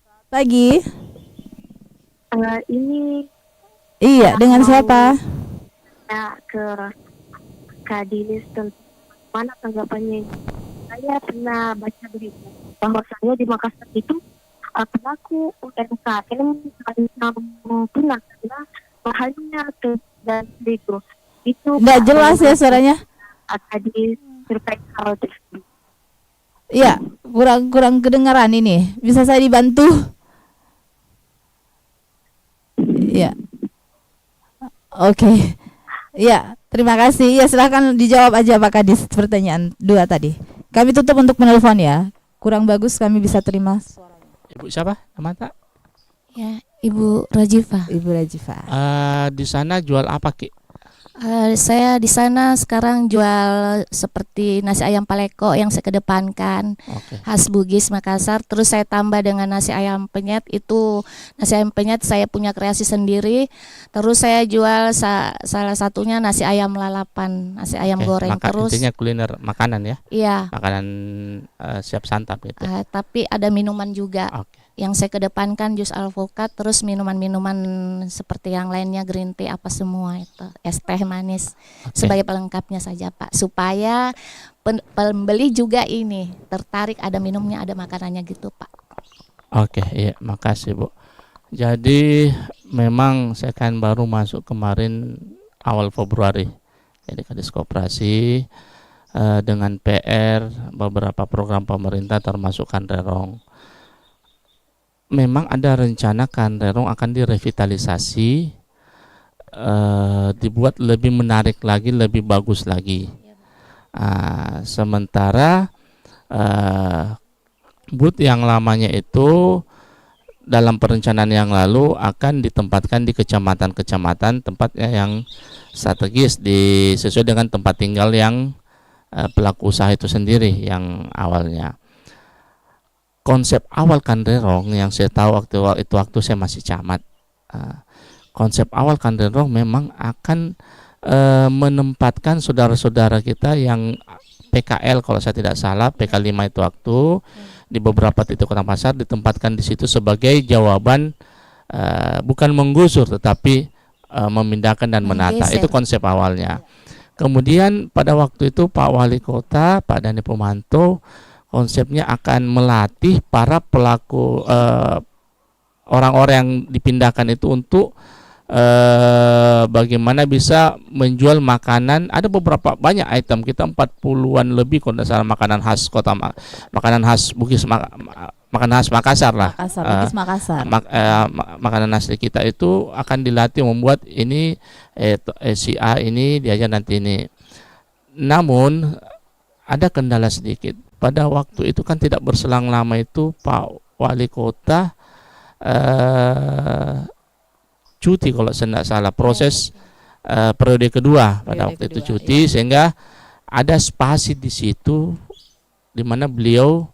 Selamat pagi. Ini Iya, dengan siapa? ya ke Kadis mana tanggapannya? Saya pernah baca berita bahwasanya di Makassar itu pelaku UMKM punah karena bahannya dan itu Nggak jelas ya suaranya. Kadis terkait hal tersebut. Iya, kurang kedengaran ini. Bisa saya dibantu? Iya. Oke. Iya, terima kasih. Ya, silakan dijawab aja Pak Kadis pertanyaan 2 tadi. Kami tutup untuk menelpon ya. Kurang bagus kami bisa terima suaranya. Ibu siapa? Nama tak? Ya, Ibu Rajifah. Ibu Rajifah. Di sana jual apa Ki? Saya di sana sekarang jual seperti nasi ayam paleko yang saya kedepankan, Oke. khas Bugis Makassar. Terus saya tambah dengan nasi ayam penyet. Itu nasi ayam penyet saya punya kreasi sendiri. Terus saya jual salah satunya nasi ayam lalapan, nasi ayam Oke, goreng. Terus intinya kuliner makanan ya, iya, makanan siap santap gitu. tapi ada minuman juga. Oke. Yang saya kedepankan jus alpukat, terus minuman-minuman seperti yang lainnya, green tea apa semua itu, es teh manis sebagai pelengkapnya saja Pak, supaya pembeli juga ini tertarik, ada minumnya, ada makanannya gitu Pak. Oke, iya, makasih Bu. Jadi memang saya kan baru masuk kemarin awal Februari, jadi Kadis Koperasi dengan PR beberapa program pemerintah termasuk Kanrerong. Memang ada rencana Kanrerong akan direvitalisasi, dibuat lebih menarik lagi, lebih bagus lagi. Sementara booth yang lamanya itu dalam perencanaan yang lalu akan ditempatkan di kecamatan-kecamatan, tempatnya yang strategis sesuai dengan tempat tinggal yang pelaku usaha itu sendiri yang awalnya. Konsep awal Kanrerong yang saya tahu waktu saya masih camat, konsep awal Kanrerong memang akan menempatkan saudara-saudara kita yang PKL, kalau saya tidak salah PK5 itu waktu di beberapa titik kota pasar ditempatkan di situ sebagai jawaban, bukan menggusur tetapi memindahkan dan menata. Itu konsep awalnya. Kemudian pada waktu itu Pak Wali Kota, Pak Dhani Pomanto, konsepnya akan melatih para pelaku orang-orang yang dipindahkan itu untuk bagaimana bisa menjual makanan. Ada beberapa banyak item, kita 40-an lebih kalau tidak salah makanan khas kota, makanan khas Bugis, makanan khas Makassar lah. Bugis Makassar. Makanan asli kita itu akan dilatih membuat ini si A ini diajar nanti ini. Namun ada kendala sedikit. Pada waktu itu kan tidak berselang lama itu Pak Wali Kota cuti kalau saya tidak salah, proses periode kedua pada waktu itu cuti, sehingga ada spasi di situ di mana beliau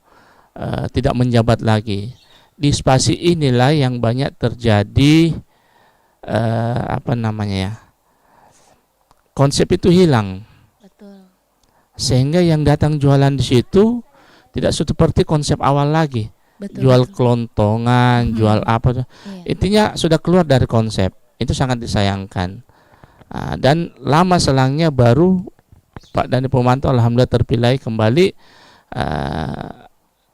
tidak menjabat lagi. Di spasi inilah yang banyak terjadi konsep itu hilang. sehingga yang datang jualan di situ tidak seperti konsep awal lagi. Betul. Jual kelontongan, jual apa, Iya. intinya sudah keluar dari konsep. Itu sangat disayangkan. Dan lama selangnya baru Pak Dani Pomanto alhamdulillah terpilih kembali,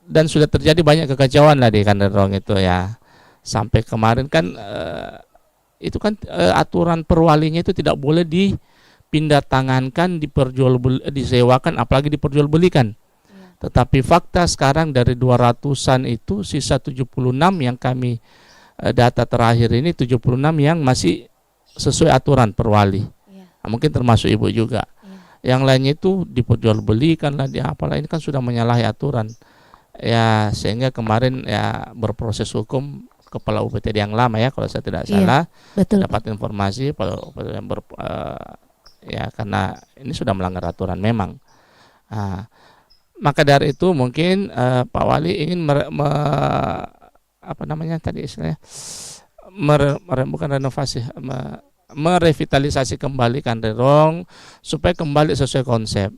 dan sudah terjadi banyak kekacauan lah di Kanderong itu ya. Sampai kemarin kan itu kan aturan perwalinya itu tidak boleh dipindah tangankan, disewakan, apalagi diperjualbelikan. Tetapi fakta sekarang dari 200-an itu sisa 76 yang kami data terakhir ini 76 yang masih sesuai aturan perwali. Nah, mungkin termasuk ibu juga. Yang lainnya itu diperjualbelikan lah, apalah, ini kan sudah menyalahi aturan. Ya sehingga kemarin ya berproses hukum kepala UPTD yang lama ya kalau saya tidak salah. Betul. Dapat informasi ya karena ini sudah melanggar aturan memang. Maka dari itu mungkin Pak Wali ingin apa namanya tadi istilahnya bukan renovasi, merevitalisasi kembali Kanderong supaya kembali sesuai konsep.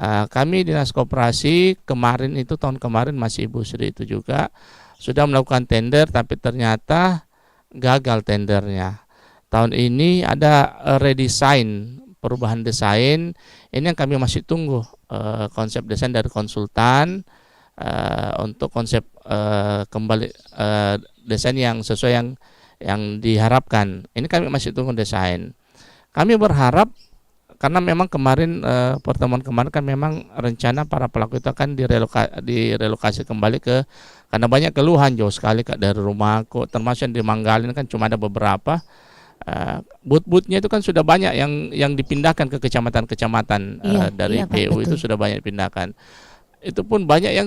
Kami Dinas Koperasi kemarin itu tahun kemarin masih Ibu Sri itu juga sudah melakukan tender tapi ternyata gagal tendernya. Tahun ini ada redesign, perubahan desain. Ini yang kami masih tunggu konsep desain dari konsultan untuk konsep kembali desain yang sesuai yang diharapkan. Ini kami masih tunggu desain. Kami berharap karena memang kemarin pertemuan kemarin kan memang rencana para pelaku itu akan direlokasi kembali karena banyak keluhan jauh sekali dari rumahku, termasuk yang di Manggalin kan cuma ada beberapa. Booth-boothnya itu kan sudah banyak yang dipindahkan ke kecamatan-kecamatan dari PU itu sudah banyak dipindahkan. Itu pun banyak yang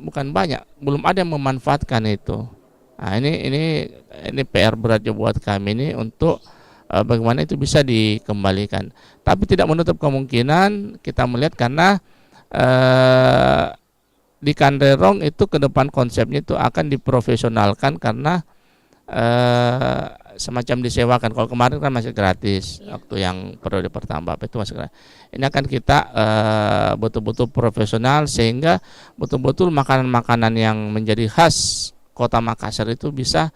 bukan banyak, belum ada yang memanfaatkan itu. Nah, ini PR berat buat kami ini untuk bagaimana itu bisa dikembalikan. Tapi tidak menutup kemungkinan kita melihat karena di Kanderong itu ke depan konsepnya itu akan diprofesionalkan karena semacam disewakan. Kalau kemarin kan masih gratis, waktu yang periode pertama itu masih gratis. Ini akan kita betul-betul profesional sehingga betul-betul makanan-makanan yang menjadi khas Kota Makassar itu bisa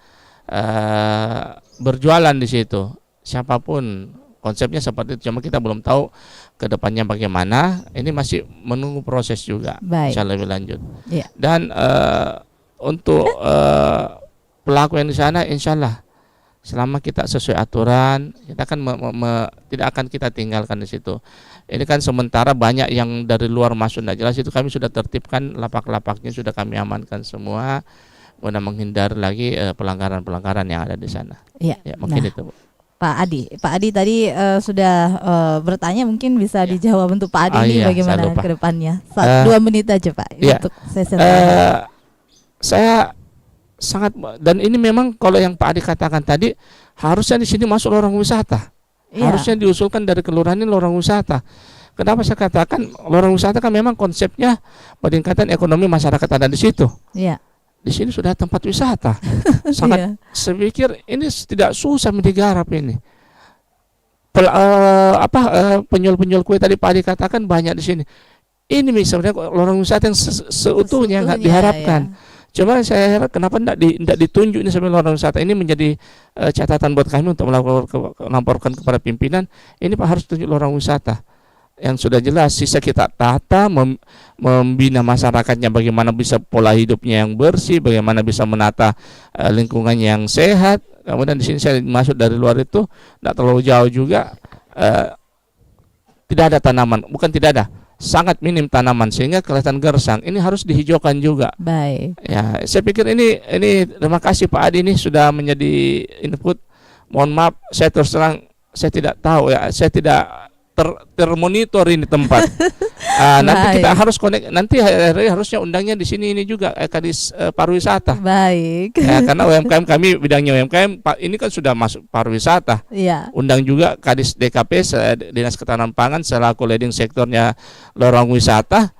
berjualan di situ. Siapapun konsepnya seperti itu, cuma kita belum tahu ke depannya bagaimana. Ini masih menunggu proses juga. Insya Allah lebih lanjut. Dan untuk pelaku yang di sana, insya Allah selama kita sesuai aturan, kita akan tidak akan kita tinggalkan di situ. Ini kan sementara banyak yang dari luar masuk tidak jelas, itu kami sudah tertibkan lapak-lapaknya, sudah kami amankan semua, guna menghindar lagi pelanggaran-pelanggaran yang ada di sana. Ya, mungkin itu, Bu. Pak Adi tadi sudah bertanya, mungkin bisa dijawab untuk Pak Adi ini bagaimana ke depannya. 2 menit aja Pak untuk sesi saya sangat, dan ini memang kalau yang Pak Adi katakan tadi harusnya di sini masuk lorong wisata. Harusnya diusulkan dari kelurahan ini lorong wisata. Kenapa saya katakan lorong wisata? Kan memang konsepnya peningkatan ekonomi masyarakat ada di situ. Di sini sudah tempat wisata. Sangat saya pikir ini tidak susah digarap ini. Penjual-penjual kue tadi Pak Adi katakan banyak di sini. Ini misalnya lorong wisata yang seutuhnya nggak diharapkan. Coba saya heran kenapa tidak ditunjuk ini sebagai lorong wisata. Ini menjadi catatan buat kami untuk melaporkan kepada pimpinan. Ini Pak harus tunjuk lorong wisata yang sudah jelas. Sisa kita tata, membina masyarakatnya, bagaimana bisa pola hidupnya yang bersih, bagaimana bisa menata lingkungan yang sehat. Kemudian di sini saya masuk dari luar itu tidak terlalu jauh juga, tidak ada tanaman, bukan tidak ada, sangat minim tanaman sehingga kelihatan gersang. Ini harus dihijaukan juga. Baik. Ya, saya pikir ini terima kasih Pak Adi ini sudah menjadi input. Mohon maaf, saya terus terang saya tidak tahu ya, saya tidak termonitor ini tempat. Nanti kita harus connect. Nanti harusnya undangnya di sini ini juga Kadis pariwisata. Baik. Ya, karena UMKM kami bidangnya UMKM ini kan sudah masuk pariwisata. Undang juga Kadis DKP Dinas Ketahanan Pangan selaku leading sektornya lorong wisata.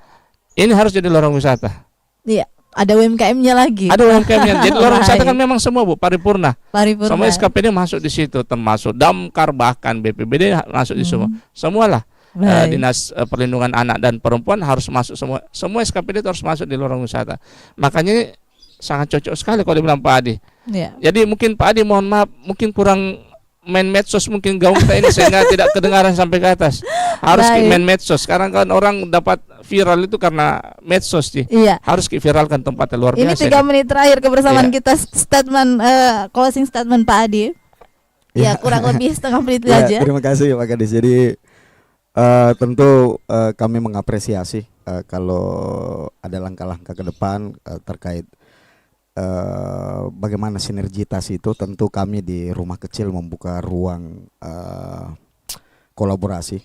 Ini harus jadi lorong wisata. Iya. Ada UMKM-nya lagi. Ada UMKM-nya. Jadi lorong wisata kan memang semua Bu, paripurna. Semua SKPD masuk di situ, termasuk Damkar bahkan BPBD masuk di semua. Semualah. Baik. Dinas Perlindungan Anak dan Perempuan harus masuk, semua SKPD itu harus masuk di lorong wisata. Makanya sangat cocok sekali kalau dibilang Pak Adi. Ya. Jadi mungkin Pak Adi mohon maaf, mungkin kurang main medsos, mungkin gaung kita ini sehingga tidak kedengaran sampai ke atas. Harus Baik. main medsos. Sekarang kan orang dapat viral itu karena medsos sih. Iya. Harus viralkan tempatnya luar Ini biasa. 3 menit terakhir kebersamaan Iya. kita, statement closing statement Pak Adi. Ya, kurang lebih setengah menit Ya, aja. terima kasih Pak Kadis. Jadi tentu kami mengapresiasi kalau ada langkah-langkah ke depan terkait bagaimana sinergitas itu. Tentu kami di Rumah Kecil membuka ruang kolaborasi,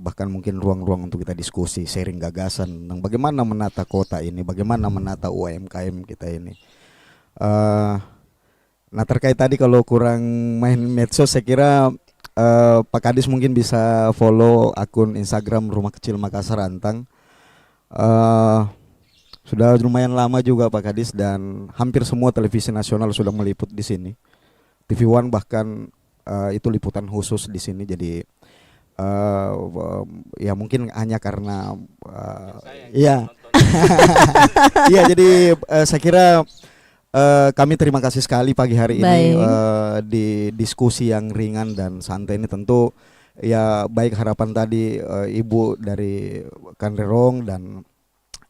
bahkan mungkin ruang-ruang untuk kita diskusi, sharing gagasan tentang bagaimana menata kota ini, bagaimana menata UMKM kita ini. Nah, terkait tadi kalau kurang main medsos, saya kira Pak Kadis mungkin bisa follow akun Instagram Rumah Kecil Makassar Antang. Sudah lumayan lama juga Pak Kadis, dan hampir semua televisi nasional sudah meliput di sini. TV One bahkan itu liputan khusus di sini. Jadi ya mungkin hanya karena ya iya, jadi saya kira kami terima kasih sekali pagi hari ini di diskusi yang ringan dan santai ini. Tentu ya baik harapan tadi Ibu dari Kanderong, dan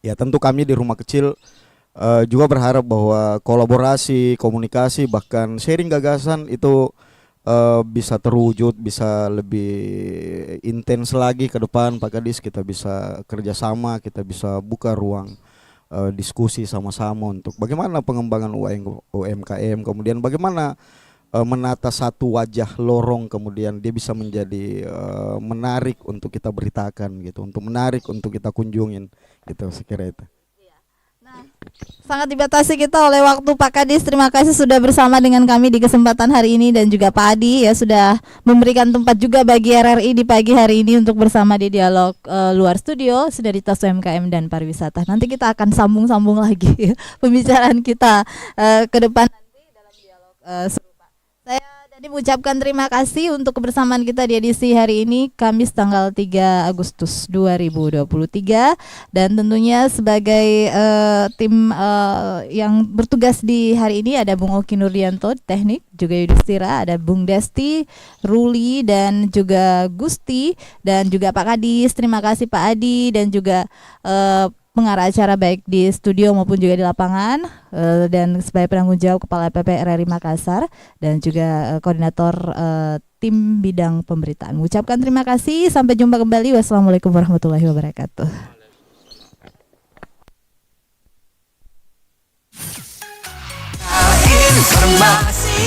ya tentu kami di Rumah Kecil juga berharap bahwa kolaborasi, komunikasi, bahkan sharing gagasan itu bisa terwujud, bisa lebih intens lagi ke depan Pak Kadis. Kita bisa kerjasama, kita bisa buka ruang diskusi sama-sama untuk bagaimana pengembangan UMKM, kemudian bagaimana menata satu wajah lorong, kemudian dia bisa menjadi menarik untuk kita beritakan gitu, untuk menarik untuk kita kunjungin gitu, saya kira itu. Sangat dibatasi kita oleh waktu Pak Kadis. Terima kasih sudah bersama dengan kami di kesempatan hari ini, dan juga Pak Adi ya sudah memberikan tempat juga bagi RRI di pagi hari ini untuk bersama di dialog luar studio Sinergitas UMKM dan Pariwisata. Nanti kita akan sambung-sambung lagi pembicaraan kita ke depan nanti dalam dialog serupa. Saya Dani mengucapkan terima kasih untuk kebersamaan kita di edisi hari ini, Kamis tanggal 3 Agustus 2023. Dan tentunya sebagai tim yang bertugas di hari ini ada Bung Oki Nurdianto teknik, juga Yudhistira, ada Bung Desti, Ruli, dan juga Gusti, dan juga Pak Kadis. Terima kasih Pak Adi, dan juga pengarah acara baik di studio maupun juga di lapangan, dan sebagai penanggung jawab Kepala PP RRI Makassar, dan juga koordinator tim bidang pemberitaan. Mengucapkan terima kasih, sampai jumpa kembali. Wassalamualaikum warahmatullahi wabarakatuh. Informasi